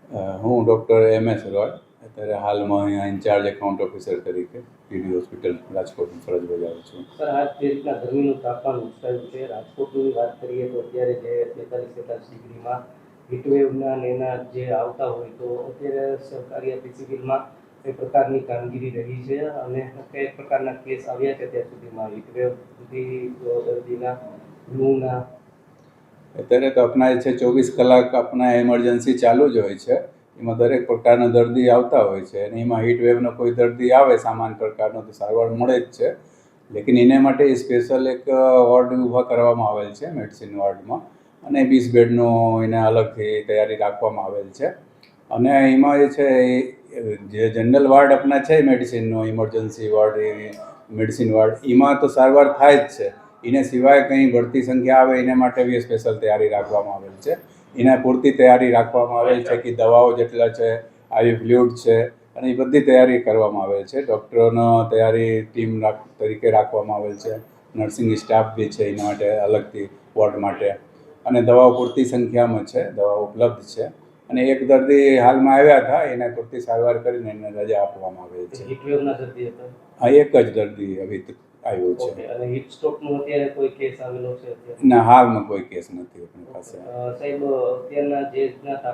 હું doctor MS Roy, અત્યારે હાલમાં અહીંયા ઇન્ચાર્જ એકાઉન્ટ ઓફિસર તરીકે પીડી હોસ્પિટલ રાજકોટની ફરજ બજાવું છું. સર, આ જે રીતના ગરમીનું તાપમાન ઉછળ્યું છે, રાજકોટની વાત કરીએ તો અત્યારે જે 43-44 ડિગ્રીમાં હીટવેવના ને એના જે આવતા હોય, તો અત્યારે સરકારી સિવિલમાં કઈ પ્રકારની કામગીરી રહી છે અને કઈ પ્રકારના કેસ આવ્યા છે ત્યાં સુધીમાં હીટવેવથી દર્દીના લૂના? અત્યારે તો આપણા છે 24 કલાક આપણા એમરજન્સી ચાલુ જ હોય છે. એમાં દરેક પ્રકારના દર્દી આવતા હોય છે અને એમાં હીટ વેવનો કોઈ દર્દી આવે સામાન્ય પ્રકારનો તો સારવાર મળે જ છે. લેકિન એને માટે સ્પેશિયલ એક વોર્ડ ઊભા કરવામાં આવેલ છે મેડિસિન વોર્ડમાં, અને 20 બેડનો એને અલગથી તૈયારી રાખવામાં આવેલ છે. અને એમાં એ છે જે જનરલ વોર્ડ આપણા છે મેડિસિનનો, ઇમરજન્સી વોર્ડ, મેડિસિન વોર્ડ, એમાં તો સારવાર થાય જ છે. એને સિવાય કંઈ બઢતી સંખ્યા આવે એને માટે બી સ્પેશિયલ તૈયારી રાખવામાં આવેલ છે. એને પૂરતી તૈયારી રાખવામાં આવેલ છે કે દવાઓ જેટલા છે, આવી ફ્લૂઇડ છે, અને એ બધી તૈયારી કરવામાં આવેલ છે. ડૉક્ટરોનો તૈયારી ટીમ તરીકે રાખવામાં આવેલ છે. નર્સિંગ સ્ટાફ બી છે એના માટે અલગથી વોર્ડ માટે, અને દવાઓ પૂરતી સંખ્યામાં છે, દવાઓ ઉપલબ્ધ છે. અને એક દર્દી હાલમાં આવ્યા હતા, એને પૂરતી સારવાર કરીને એને રજા આપવામાં આવેલ છે. હીટવેવના દર્દી હતા? હા, એક જ દર્દી હવે આવ્યો છે. અને હીટ સ્ટ્રોકનો અત્યારે કોઈ કેસ આવેલો છે? ના, હાલમાં કોઈ કેસ નથી આપણી પાસે. સાહેબ, અત્યારના જે રીતના